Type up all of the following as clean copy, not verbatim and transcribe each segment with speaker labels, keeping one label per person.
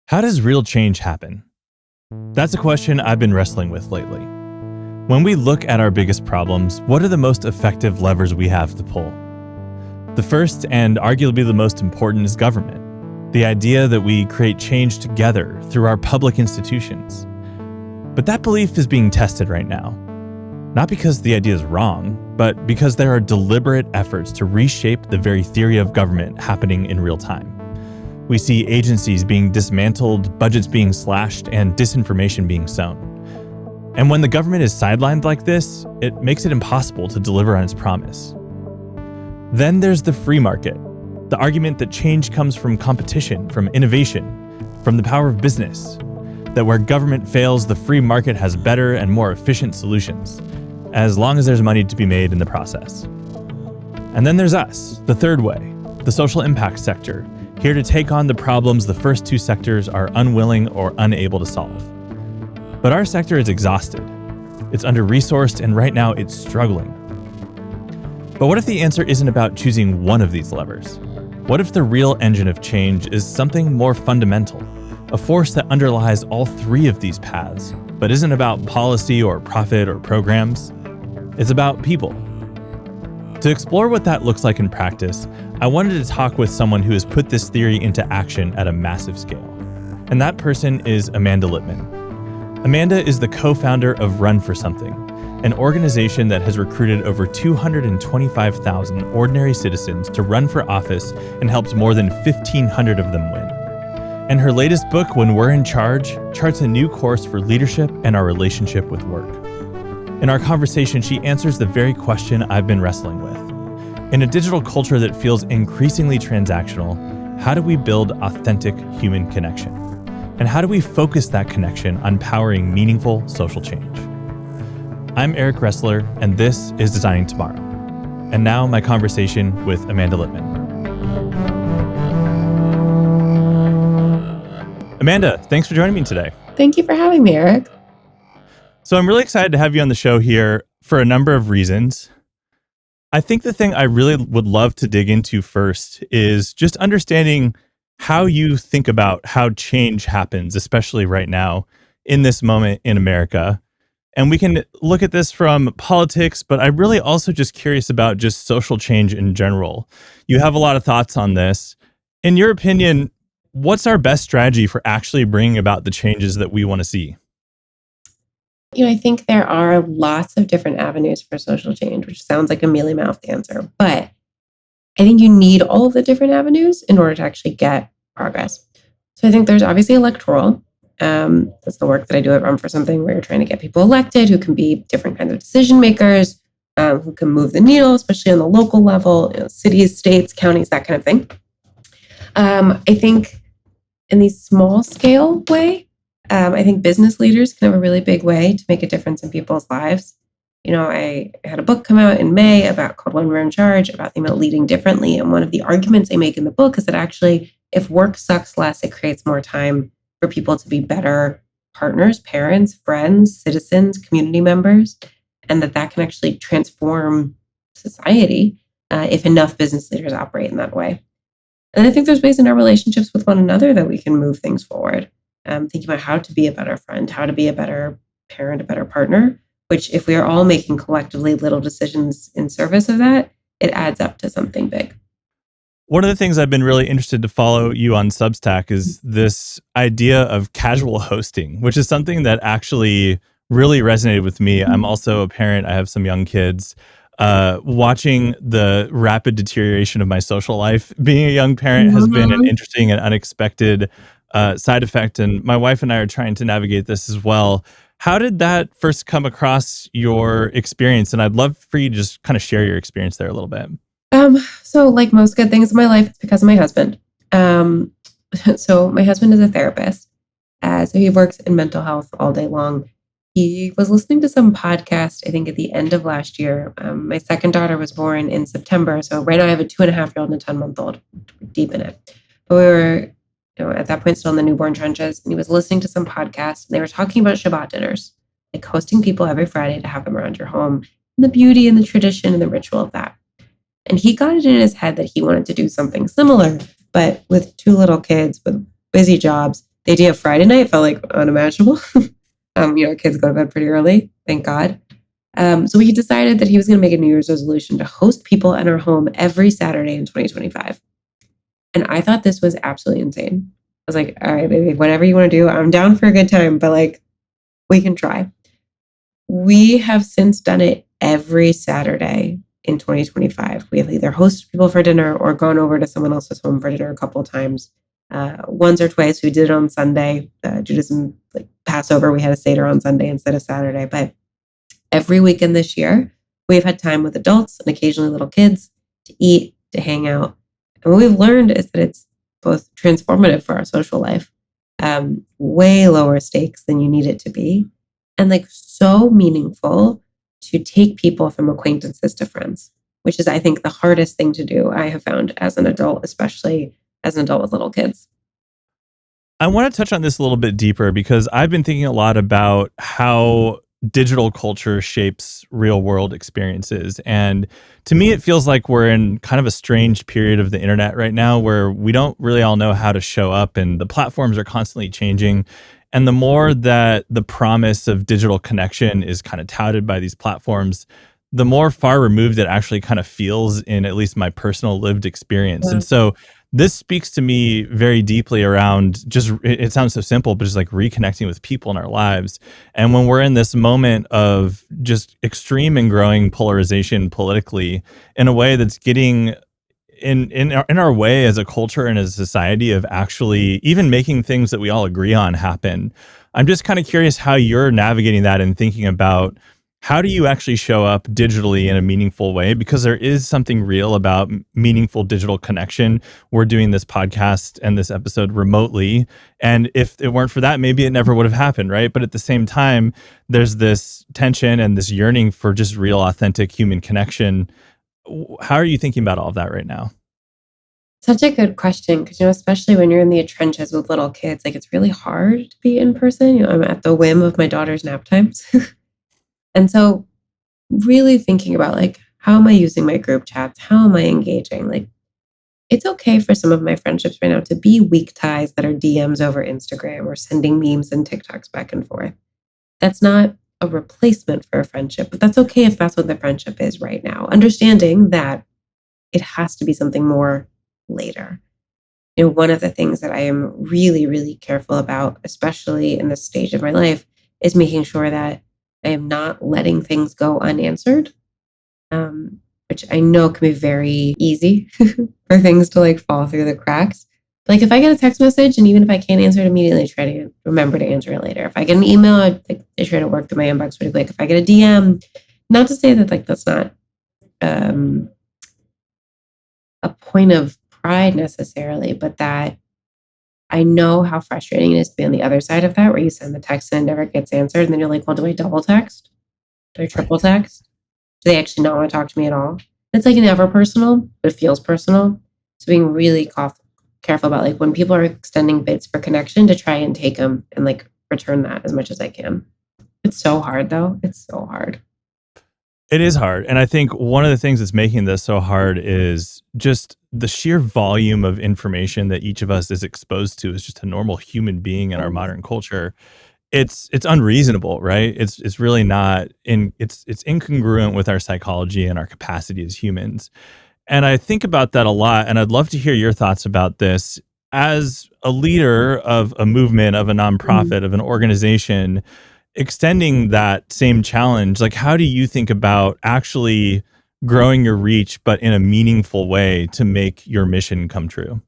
Speaker 1: How does real change happen? That's a question I've been wrestling with lately. When we look at our biggest problems, what are the most effective levers we have to pull? The first, and arguably the most important, is government. The idea that we create change together through our public institutions. But that belief is being tested right now. Not because the idea is wrong, but because there are deliberate efforts to reshape the very theory of government happening in real time. We see agencies being dismantled, budgets being slashed, and disinformation being sown. And when the government is sidelined like this, it makes it impossible to deliver on its promise. Then there's the free market, the argument that change comes from competition, from innovation, from the power of business, that where government fails, the free market has better and more efficient solutions, as long as there's money to be made in the process. And then there's us, the third way, the social impact sector, here to take on the problems the first two sectors are unwilling or unable to solve. But our sector is exhausted. It's under-resourced, and right now it's struggling. But what if the answer isn't about choosing one of these levers? What if the real engine of change is something more fundamental, a force that underlies all three of these paths, but isn't about policy or profit or programs? It's about people. To explore what that looks like in practice, I wanted to talk with someone who has put this theory into action at a massive scale. And that person is Amanda Litman. Amanda is the co-founder of Run for Something, an organization that has recruited over 225,000 ordinary citizens to run for office and helped more than 1,500 of them win. And her latest book, When We're in Charge, charts a new course for leadership and our relationship with work. In our conversation, she answers the very question I've been wrestling with. In a digital culture that feels increasingly transactional, how do we build authentic human connection? And how do we focus that connection on powering meaningful social change? I'm Eric Ressler, and this is Designing Tomorrow. And now my conversation with Amanda Litman. Amanda, thanks for joining me today.
Speaker 2: Thank you for having me, Eric.
Speaker 1: So I'm really excited to have you on the show here for a number of reasons. I think the thing I really would love to dig into first is just understanding how you think about how change happens, especially right now in this moment in America. And we can look at this from politics, but I'm really also just curious about just social change in general. You have a lot of thoughts on this. In your opinion, what's our best strategy for actually bringing about the changes that we want to see?
Speaker 2: I think there are lots of different avenues for social change, which sounds like a mealy-mouthed answer, but I think you need all of the different avenues in order to actually get progress. So I think there's obviously electoral. That's the work that I do at Run for Something, where you're trying to get people elected who can be different kinds of decision makers, who can move the needle, especially on the local level, cities, states, counties, that kind of thing. I think in the small scale way, I think business leaders can have a really big way to make a difference in people's lives. I had a book come out in May called When We're in Charge, about leading differently. And one of the arguments I make in the book is that actually, if work sucks less, it creates more time for people to be better partners, parents, friends, citizens, community members, and that can actually transform society if enough business leaders operate in that way. And I think there's ways in our relationships with one another that we can move things forward. Thinking about how to be a better friend, how to be a better parent, a better partner, which if we are all making collectively little decisions in service of that, it adds up to something big.
Speaker 1: One of the things I've been really interested to follow you on Substack is this idea of casual hosting, which is something that actually really resonated with me. I'm also a parent. I have some young kids. Watching the rapid deterioration of my social life, being a young parent has been an interesting and unexpected side effect. And my wife and I are trying to navigate this as well. How did that first come across your experience? And I'd love for you to just kind of share your experience there a little bit.
Speaker 2: So like most good things in my life, it's because of my husband. So my husband is a therapist. So he works in mental health all day long. He was listening to some podcast, I think at the end of last year. My second daughter was born in September. So right now I have a 2.5-year-old and a 10-month-old, deep in it. But we were at that point still in the newborn trenches, and he was listening to some podcast, and they were talking about Shabbat dinners, like hosting people every Friday to have them around your home, and the beauty and the tradition and the ritual of that. And he got it in his head that he wanted to do something similar, but with 2 little kids with busy jobs, the idea of Friday night felt like unimaginable. Kids go to bed pretty early, thank God. So he decided that he was going to make a New Year's resolution to host people in our home every Saturday in 2025. And I thought this was absolutely insane. I was like, all right, baby, whatever you want to do, I'm down for a good time, but like, we can try. We have since done it every Saturday in 2025. We have either hosted people for dinner or gone over to someone else's home for dinner a couple of times. Once or twice, we did it on Sunday. Due to some like Passover, we had a Seder on Sunday instead of Saturday. But every weekend this year, we've had time with adults and occasionally little kids to eat, to hang out. And what we've learned is that it's both transformative for our social life, way lower stakes than you need it to be, and like so meaningful to take people from acquaintances to friends, which is, I think, the hardest thing to do, I have found as an adult, especially as an adult with little kids.
Speaker 1: I want to touch on this a little bit deeper because I've been thinking a lot about how digital culture shapes real world experiences. And to me, it feels like we're in kind of a strange period of the internet right now where we don't really all know how to show up and the platforms are constantly changing. And the more that the promise of digital connection is kind of touted by these platforms, the more far removed it actually kind of feels in at least my personal lived experience.
Speaker 2: Yeah.
Speaker 1: And so this speaks to me very deeply around just, it sounds so simple, but just like reconnecting with people in our lives. And when we're in this moment of just extreme and growing polarization politically in a way that's getting in our way as a culture and as a society of actually even making things that we all agree on happen. I'm just kind of curious how you're navigating that and thinking about how do you actually show up digitally in a meaningful way? Because there is something real about meaningful digital connection. We're doing this podcast and this episode remotely. And if it weren't for that, maybe it never would have happened, right? But at the same time, there's this tension and this yearning for just real, authentic human connection. How are you thinking about all of that right now?
Speaker 2: Such a good question, because especially when you're in the trenches with little kids, like it's really hard to be in person. I'm at the whim of my daughter's nap times. And so really thinking about like, how am I using my group chats? How am I engaging? Like, it's okay for some of my friendships right now to be weak ties that are DMs over Instagram or sending memes and TikToks back and forth. That's not a replacement for a friendship, but that's okay if that's what the friendship is right now. Understanding that it has to be something more later. One of the things that I am really, really careful about, especially in this stage of my life, is making sure that I am not letting things go unanswered, which I know can be very easy for things to like fall through the cracks. Like if I get a text message and even if I can't answer it immediately, I try to remember to answer it later. If I get an email, I try to work through my inbox pretty quick. If I get a DM, not to say that like that's not a point of pride necessarily, but that I know how frustrating it is to be on the other side of that, where you send the text and it never gets answered. And then you're like, well, do I double text? Do I triple text? Do they actually not want to talk to me at all? It's like never personal, but it feels personal. So being really careful about like when people are extending bids for connection to try and take them and like return that as much as I can. It's so hard though. It's so hard.
Speaker 1: It is hard. And I think one of the things that's making this so hard is just the sheer volume of information that each of us is exposed to as just a normal human being in our modern culture. It's unreasonable, right? It's really not it's incongruent with our psychology and our capacity as humans. And I think about that a lot. And I'd love to hear your thoughts about this. As a leader of a movement, of a nonprofit, of an organization, extending that same challenge, like how do you think about actually growing your reach, but in a meaningful way to make your mission come true?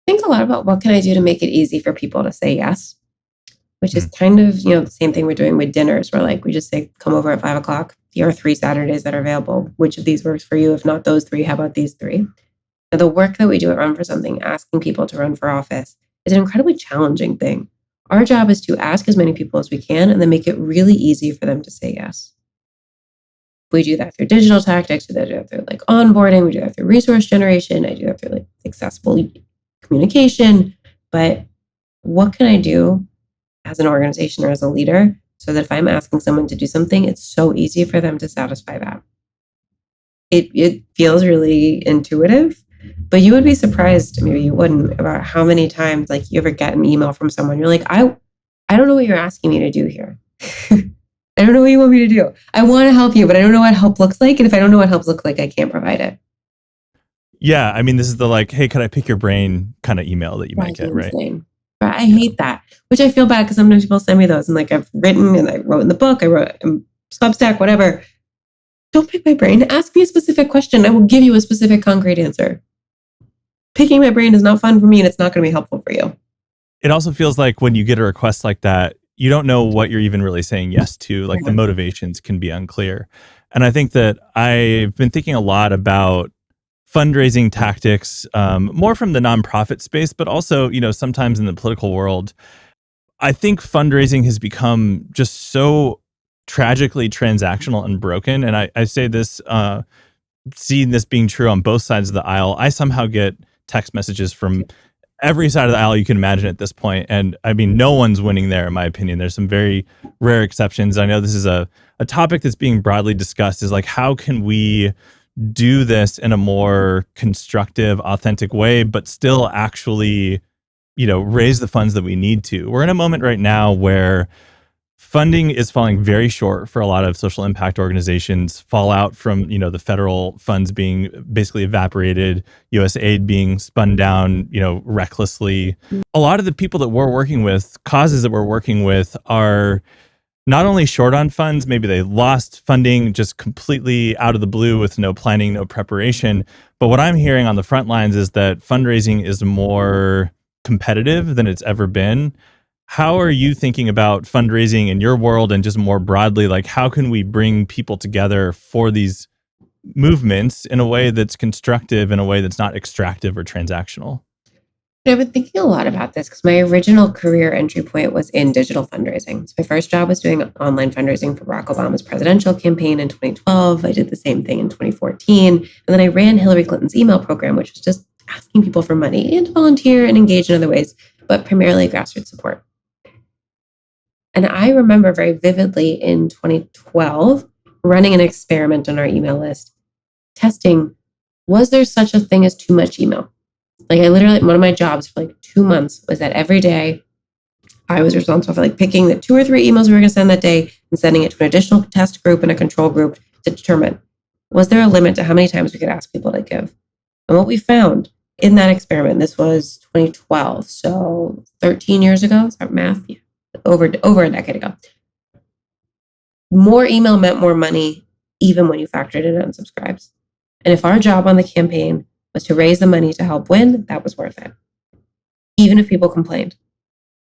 Speaker 2: Think a lot about what can I do to make it easy for people to say yes, which is
Speaker 1: Mm.
Speaker 2: kind of, the same thing we're doing with dinners, where like we just say, come over at 5 o'clock. Here are 3 Saturdays that are available. Which of these works for you? If not those 3, how about these 3? Now, the work that we do at Run for Something, asking people to run for office, is an incredibly challenging thing. Our job is to ask as many people as we can and then make it really easy for them to say yes. We do that through digital tactics, we do that through like onboarding, we do that through resource generation, I do that through like accessible communication. But what can I do as an organization or as a leader so that if I'm asking someone to do something, it's so easy for them to satisfy that? It feels really intuitive, But you would be surprised, maybe you wouldn't, about how many times like you ever get an email from someone, you're like, I don't know what you're asking me to do here. I don't know what you want me to do. I want to help you, but I don't know what help looks like. And if I don't know what help looks like, I can't provide it.
Speaker 1: Yeah, I mean, this is the like, hey, can I pick your brain kind of email that you might get, right?
Speaker 2: Insane. But I hate that, which I feel bad because sometimes people send me those and like I've written and I wrote in the book, I wrote in Substack, whatever. Don't pick my brain. Ask me a specific question. I will give you a specific concrete answer. Picking my brain is not fun for me and it's not going to be helpful for you.
Speaker 1: It also feels like when you get a request like that, you don't know what you're even really saying yes to. Like the motivations can be unclear. And I think that I've been thinking a lot about fundraising tactics, more from the nonprofit space, but also, sometimes in the political world. I think fundraising has become just so tragically transactional and broken. And I say this, seeing this being true on both sides of the aisle. I somehow get text messages from every side of the aisle you can imagine at this point. And I mean, no one's winning there, in my opinion. There's some very rare exceptions. I know this is a topic that's being broadly discussed, is like, how can we do this in a more constructive, authentic way, but still actually, raise the funds that we need to. We're in a moment right now where funding is falling very short for a lot of social impact organizations, fallout from, the federal funds being basically evaporated, US aid being spun down, recklessly. A lot of the people that we're working with, causes that we're working with, are not only short on funds, maybe they lost funding just completely out of the blue with no planning, no preparation. But what I'm hearing on the front lines is that fundraising is more competitive than it's ever been. How are you thinking about fundraising in your world, and just more broadly, like how can we bring people together for these movements in a way that's constructive, in a way that's not extractive or transactional?
Speaker 2: I've been thinking a lot about this because my original career entry point was in digital fundraising. So my first job was doing online fundraising for Barack Obama's presidential campaign in 2012. I did the same thing in 2014. And then I ran Hillary Clinton's email program, which was just asking people for money and to volunteer and engage in other ways, but primarily grassroots support. And I remember very vividly in 2012 running an experiment on our email list, testing, was there such a thing as too much email? Like I literally, one of my jobs for like 2 months was that every day I was responsible for like picking the 2 or 3 emails we were going to send that day and sending it to an additional test group and a control group to determine, was there a limit to how many times we could ask people to give? And what we found in that experiment, this was 2012, so 13 years ago, is that math? Yeah, over a decade ago. More email meant more money, even when you factored in unsubscribes. And if our job on the campaign was to raise the money to help win, that was worth it, even if people complained.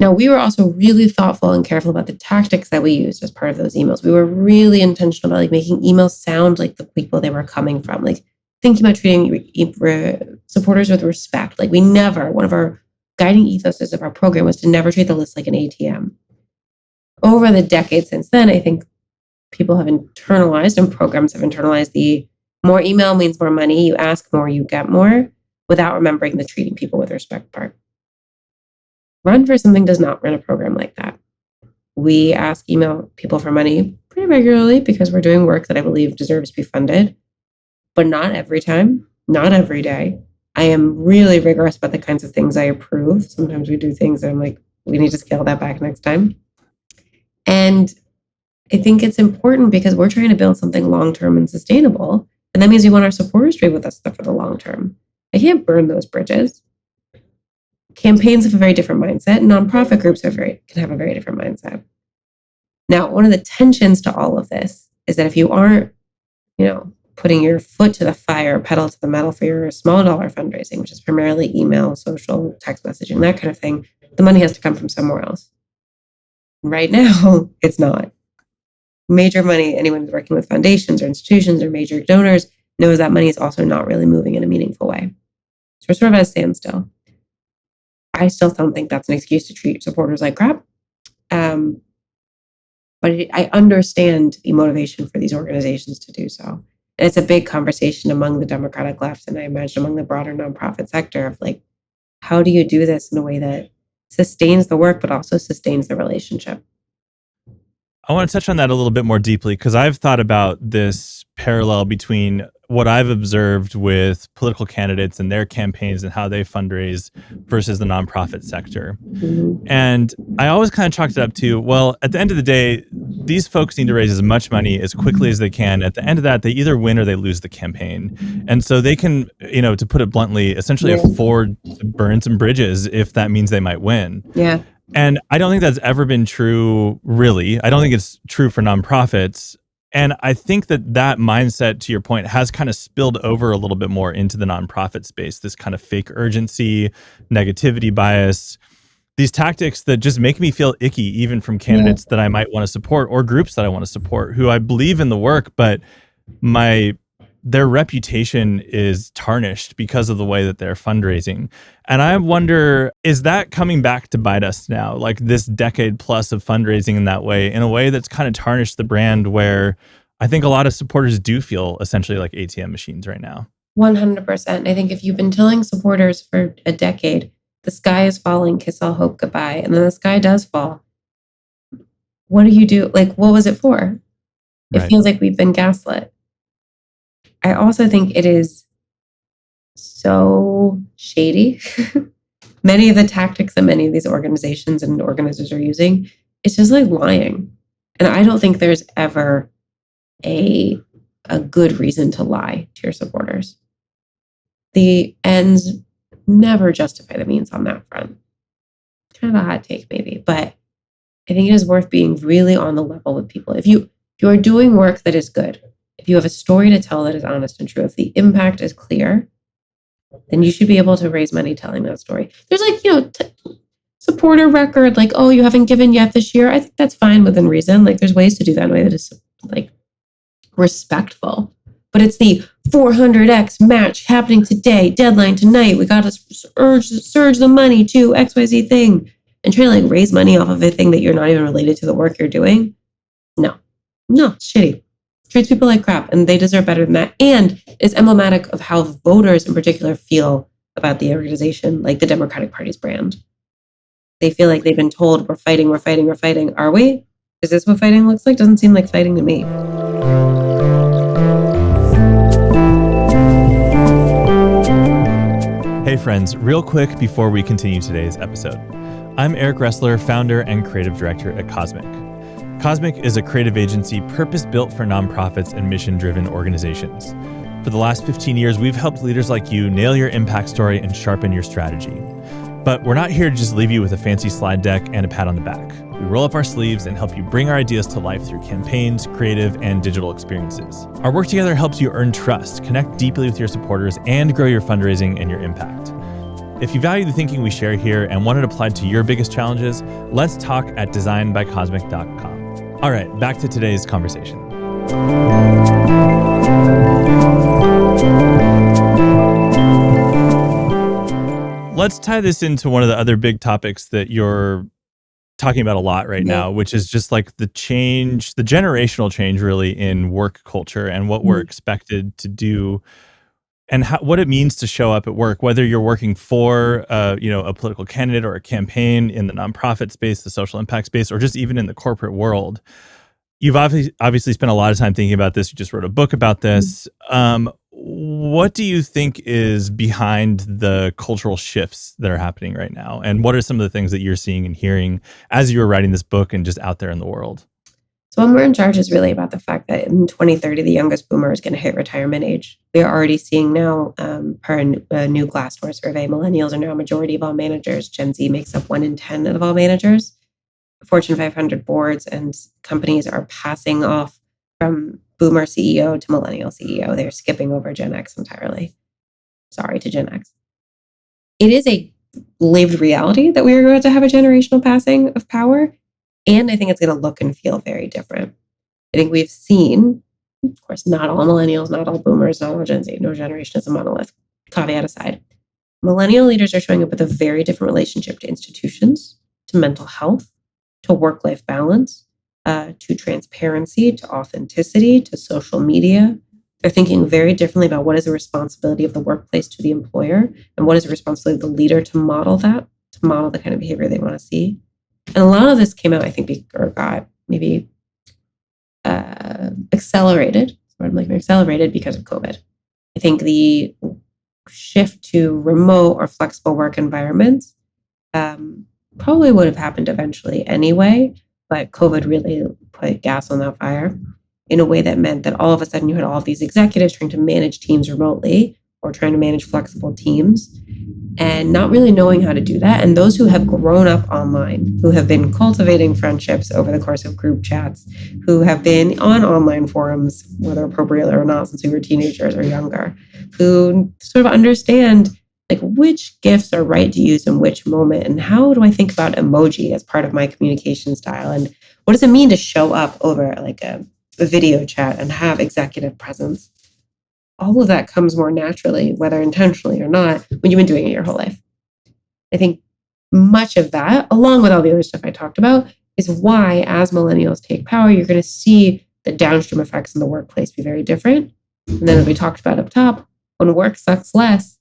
Speaker 2: Now, we were also really thoughtful and careful about the tactics that we used as part of those emails. We were really intentional about like making emails sound like the people they were coming from, like thinking about treating supporters with respect. Like we never, one of our guiding ethoses of our program was to never treat the list like an ATM. Over the decades since then, I think people have internalized and programs have internalized the more email means more money. You ask more, you get more, without remembering the treating people with respect part. Run for Something does not run a program like that. We ask email people for money pretty regularly because we're doing work that I believe deserves to be funded, but not every time, not every day. I am really rigorous about the kinds of things I approve. Sometimes we do things that I'm like, we need to scale that back next time. And I think it's important because we're trying to build something long-term and sustainable. And that means we want our supporters to be with us for the long term. I can't burn those bridges. Campaigns have a very different mindset, and nonprofit groups can have a very different mindset. Now, one of the tensions to all of this is that if you aren't, putting your foot to the fire, pedal to the metal for your small dollar fundraising, which is primarily email, social, text messaging, that kind of thing, the money has to come from somewhere else. Right now, it's not. Major money, anyone who's working with foundations or institutions or major donors knows that money is also not really moving in a meaningful way. So we're sort of at a standstill. I still don't think that's an excuse to treat supporters like crap. But I understand the motivation for these organizations to do so. And it's a big conversation among the Democratic left, and I imagine among the broader nonprofit sector of like, how do you do this in a way that sustains the work, but also sustains the relationship?
Speaker 1: I want to touch on that a little bit more deeply because I've thought about this parallel between what I've observed with political candidates and their campaigns and how they fundraise versus the nonprofit sector.
Speaker 2: Mhm.
Speaker 1: And I always kind of chalked it up to, well, at the end of the day, these folks need to raise as much money as quickly as they can. At the end of that, they either win or they lose the campaign. And so they can, to put it bluntly, essentially
Speaker 2: Yeah.
Speaker 1: afford to burn some bridges if that means they might win.
Speaker 2: Yeah.
Speaker 1: And I don't think that's ever been true, really. I don't think it's true for nonprofits. And I think that mindset, to your point, has kind of spilled over a little bit more into the nonprofit space, this kind of fake urgency, negativity bias, these tactics that just make me feel icky, even from candidates that I might want to support or groups that I want to support who I believe in the work, but their reputation is tarnished because of the way that they're fundraising. And I wonder, is that coming back to bite us now? Like this decade plus of fundraising in a way that's kind of tarnished the brand, where I think a lot of supporters do feel essentially like ATM machines right now.
Speaker 2: 100%. I think if you've been telling supporters for a decade, the sky is falling, kiss all hope goodbye, and then the sky does fall, what do you do? Like, what was it for? It
Speaker 1: Right.
Speaker 2: feels like we've been gaslit. I also think it is so shady. Many of the tactics that many of these organizations and organizers are using, it's just like lying. And I don't think there's ever a good reason to lie to your supporters. The ends never justify the means on that front. Kind of a hot take, maybe, but I think it is worth being really on the level with people. If you are doing work that is good, if you have a story to tell that is honest and true, if the impact is clear, then you should be able to raise money telling that story. There's supporter record, like, oh, you haven't given yet this year. I think that's fine within reason. Like, there's ways to do that in a way that is like respectful. But it's the 400x match happening today, deadline tonight. We got to surge the money to XYZ thing, and trying to like raise money off of a thing that you're not even related to the work you're doing. No, it's shitty. Treats people like crap, and they deserve better than that. And is emblematic of how voters in particular feel about the organization, like the Democratic Party's brand. They feel like they've been told, we're fighting. Are we? Is this what fighting looks like? Doesn't seem like fighting to me.
Speaker 1: Hey friends, real quick before we continue today's episode. I'm Eric Ressler, founder and creative director at Cosmic. Cosmic is a creative agency purpose-built for nonprofits and mission-driven organizations. For the last 15 years, we've helped leaders like you nail your impact story and sharpen your strategy. But we're not here to just leave you with a fancy slide deck and a pat on the back. We roll up our sleeves and help you bring our ideas to life through campaigns, creative, and digital experiences. Our work together helps you earn trust, connect deeply with your supporters, and grow your fundraising and your impact. If you value the thinking we share here and want it applied to your biggest challenges, let's talk at designbycosmic.com. All right, back to today's conversation. Let's tie this into one of the other big topics that you're talking about a lot right now, which is just like the generational change really in work culture and what we're expected to do and what it means to show up at work, whether you're working for a political candidate or a campaign in the nonprofit space, the social impact space, or just even in the corporate world. You've obviously spent a lot of time thinking about this. You just wrote a book about this. What do you think is behind the cultural shifts that are happening right now? And what are some of the things that you're seeing and hearing as you were writing this book and just out there in the world?
Speaker 2: So When We're in Charge is really about the fact that in 2030, the youngest boomer is going to hit retirement age. We are already seeing now, per a new Glassdoor survey, millennials are now a majority of all managers. Gen Z makes up 1 in 10 of all managers. Fortune 500 boards and companies are passing off from boomer CEO to millennial CEO. They're skipping over Gen X entirely. Sorry to Gen X. It is a lived reality that we are going to have a generational passing of power. And I think it's going to look and feel very different. I think we've seen, of course, not all millennials, not all boomers, not all Gen Z, no generation is a monolith, caveat aside. Millennial leaders are showing up with a very different relationship to institutions, to mental health, to work-life balance, to transparency, to authenticity, to social media. They're thinking very differently about what is the responsibility of the workplace to the employer and what is the responsibility of the leader to model that, to model the kind of behavior they want to see. And a lot of this came out, I think, got maybe accelerated because of COVID. I think the shift to remote or flexible work environments probably would have happened eventually anyway, but COVID really put gas on that fire in a way that meant that all of a sudden you had all of these executives trying to manage teams remotely or trying to manage flexible teams and not really knowing how to do that. And those who have grown up online, who have been cultivating friendships over the course of group chats, who have been on online forums, whether appropriate or not, since we were teenagers or younger, who sort of understand like which gifts are right to use in which moment, and how do I think about emoji as part of my communication style, and what does it mean to show up over like a video chat and have executive presence. All of that comes more naturally, whether intentionally or not, when you've been doing it your whole life. I think much of that, along with all the other stuff I talked about, is why as millennials take power, you're going to see the downstream effects in the workplace be very different. And then as we talked about up top, when work sucks less,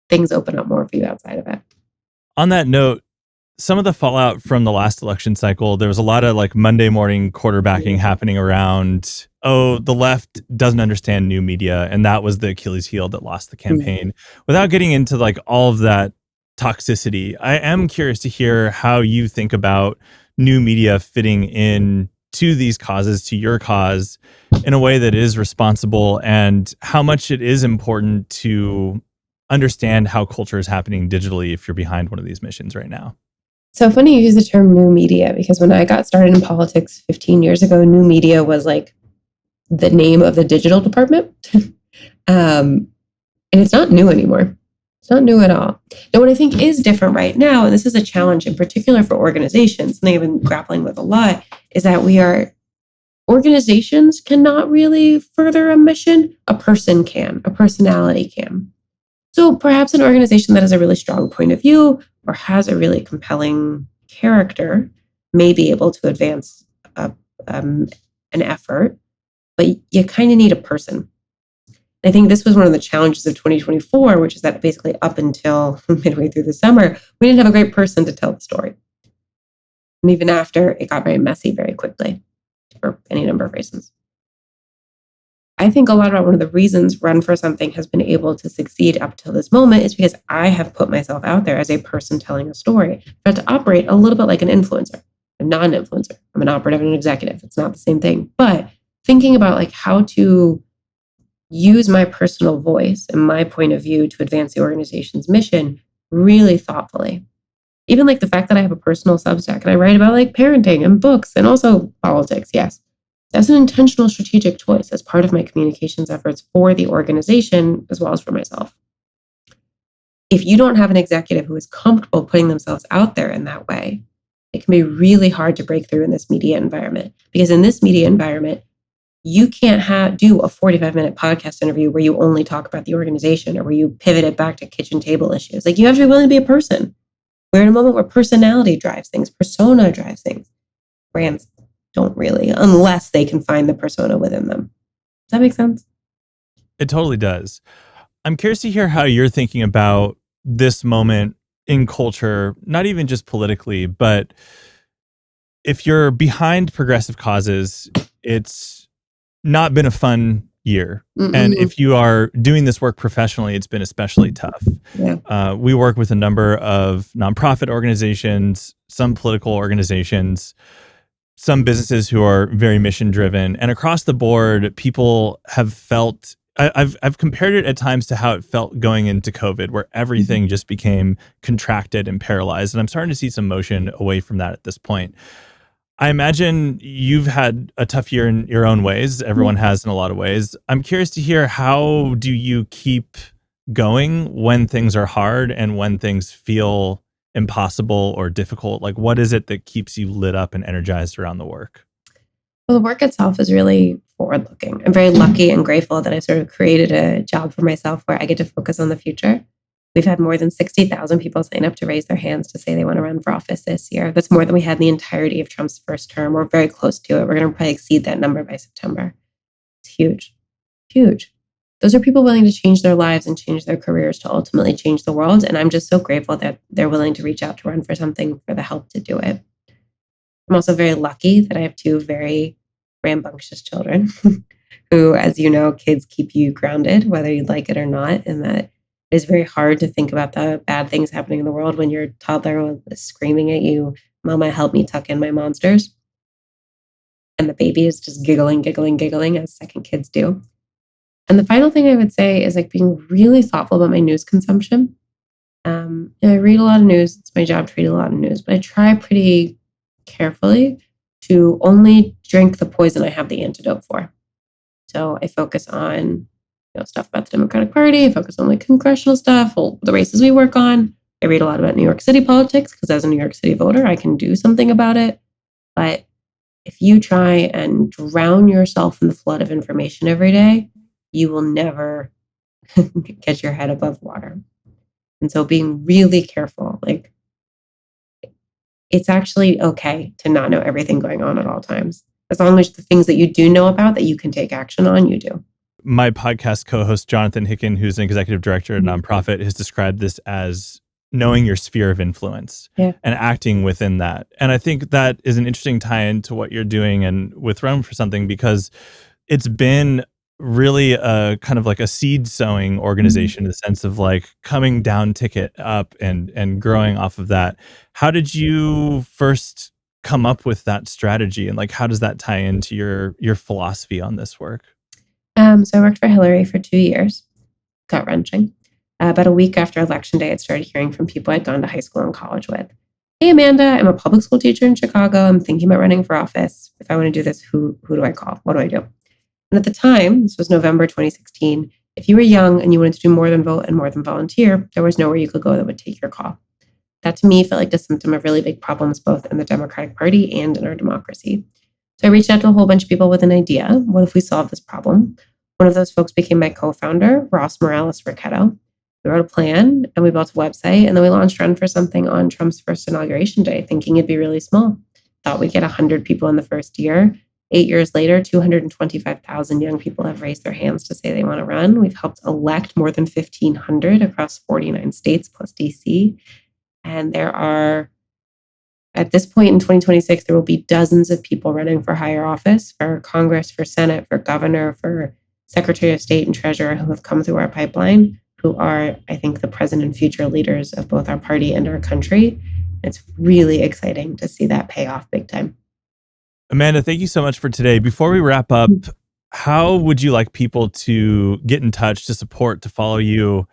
Speaker 2: things open up more for you outside of it.
Speaker 1: On that note, some of the fallout from the last election cycle, there was a lot of like Monday morning quarterbacking happening around, oh, the left doesn't understand new media. And that was the Achilles heel that lost the campaign. Without getting into like all of that toxicity, I am curious to hear how you think about new media fitting in to these causes, to your cause, in a way that is responsible, and how much it is important to understand how culture is happening digitally if you're behind one of these missions right now.
Speaker 2: So funny you use the term new media, because when I got started in politics 15 years ago, new media was like the name of the digital department. And it's not new anymore. It's not new at all. Now, what I think is different right now, and this is a challenge in particular for organizations, and they've been grappling with a lot, is that organizations cannot really further a mission. A person can, a personality can. So perhaps an organization that has a really strong point of view or has a really compelling character may be able to advance an effort, but you kind of need a person. I think this was one of the challenges of 2024, which is that basically up until midway through the summer, we didn't have a great person to tell the story. And even after, it got very messy very quickly for any number of reasons. I think a lot about one of the reasons Run for Something has been able to succeed up till this moment is because I have put myself out there as a person telling a story. I have to operate a little bit like an influencer. I'm not an influencer. I'm an operative and an executive. It's not the same thing. But thinking about like how to use my personal voice and my point of view to advance the organization's mission really thoughtfully. Even like the fact that I have a personal Substack and I write about like parenting and books and also politics, yes. That's an intentional strategic choice as part of my communications efforts for the organization as well as for myself. If you don't have an executive who is comfortable putting themselves out there in that way, it can be really hard to break through in this media environment. Because in this media environment, you can't do a 45-minute podcast interview where you only talk about the organization or where you pivot it back to kitchen table issues. Like you have to be willing to be a person. We're in a moment where personality drives things, persona drives things. Brands don't really, unless they can find the persona within them. Does that make sense?
Speaker 1: It totally does. I'm curious to hear how you're thinking about this moment in culture, not even just politically, but if you're behind progressive causes, it's not been a fun year. Mm-hmm. And if you are doing this work professionally, it's been especially tough. Yeah. We work with a number of nonprofit organizations, some political organizations, some businesses who are very mission driven, and across the board, people have felt, I've compared it at times to how it felt going into COVID, where everything just became contracted and paralyzed. And I'm starting to see some motion away from that at this point. I imagine you've had a tough year in your own ways. Everyone has in a lot of ways. I'm curious to hear, how do you keep going when things are hard and when things feel impossible or difficult? Like, what is it that keeps you lit up and energized around the work?
Speaker 2: Well, the work itself is really forward-looking. I'm very lucky and grateful that I sort of created a job for myself where I get to focus on the future. We've had more than 60,000 people sign up to raise their hands to say they want to run for office this year. That's more than we had in the entirety of Trump's first term. We're very close to it. We're going to probably exceed that number by September. It's huge, huge. Those are people willing to change their lives and change their careers to ultimately change the world. And I'm just so grateful that they're willing to reach out to Run for Something for the help to do it. I'm also very lucky that I have two very rambunctious children who, as you know, kids keep you grounded, whether you like it or not, and that it is very hard to think about the bad things happening in the world when your toddler is screaming at you, "Mama, help me tuck in my monsters." And the baby is just giggling, giggling, giggling, as second kids do. And the final thing I would say is like being really thoughtful about my news consumption. I read a lot of news. It's my job to read a lot of news, but I try pretty carefully to only drink the poison I have the antidote for. So I focus on stuff about the Democratic Party. I focus on like congressional stuff, the races we work on. I read a lot about New York City politics because as a New York City voter, I can do something about it. But if you try and drown yourself in the flood of information every day, you will never get your head above water. And so being really careful, like it's actually okay to not know everything going on at all times. As long as the things that you do know about that you can take action on, you do.
Speaker 1: My podcast co-host, Jonathan Hicken, who's an executive director at a nonprofit, has described this as knowing your sphere of influence and acting within that. And I think that is an interesting tie-in to what you're doing and with Run for Something, because it's been really a kind of like a seed sowing organization in the sense of like coming down ticket up and growing off of that. How did you first come up with that strategy, and like how does that tie into your philosophy on this work?
Speaker 2: So I worked for Hillary for 2 years, gut-wrenching. About a week after Election Day, I started hearing from people I'd gone to high school and college with. "Hey, Amanda, I'm a public school teacher in Chicago. I'm thinking about running for office. If I want to do this, who do I call? What do I do?" And at the time, this was November 2016, if you were young and you wanted to do more than vote and more than volunteer, there was nowhere you could go that would take your call. That to me felt like a symptom of really big problems, both in the Democratic Party and in our democracy. So I reached out to a whole bunch of people with an idea. What if we solve this problem? One of those folks became my co-founder, Ross Morales-Ricchetto. We wrote a plan and we built a website, and then we launched Run for Something on Trump's first inauguration day, thinking it'd be really small. Thought we'd get 100 people in the first year. 8 years later, 225,000 young people have raised their hands to say they want to run. We've helped elect more than 1,500 across 49 states plus DC. And there are, at this point in 2026, there will be dozens of people running for higher office, for Congress, for Senate, for governor, for Secretary of State and Treasurer, who have come through our pipeline, who are, I think, the present and future leaders of both our party and our country. It's really exciting to see that pay off big time.
Speaker 1: Amanda, thank you so much for today. Before we wrap up, how would you like people to get in touch, to support, to follow you?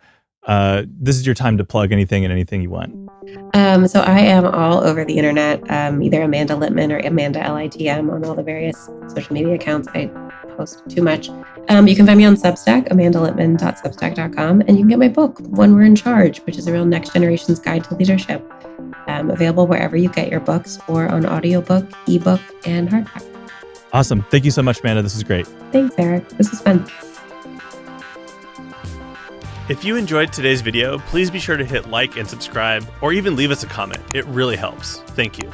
Speaker 1: This is your time to plug anything and anything you want.
Speaker 2: So I am all over the internet, either Amanda Litman or Amanda Litm on all the various social media accounts. I post too much. You can find me on Substack, amandalitman.substack.com, and you can get my book, When We're in Charge, which is a real next generation's guide to leadership. Available wherever you get your books, or on audiobook, ebook, and hardback.
Speaker 1: Awesome. Thank you so much, Amanda. This is great.
Speaker 2: Thanks, Eric. This was fun.
Speaker 1: If you enjoyed today's video, please be sure to hit like and subscribe, or even leave us a comment. It really helps. Thank you.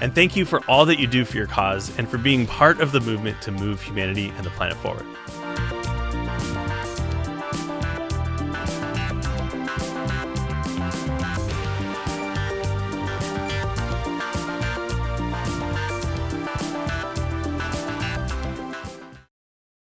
Speaker 1: And thank you for all that you do for your cause and for being part of the movement to move humanity and the planet forward.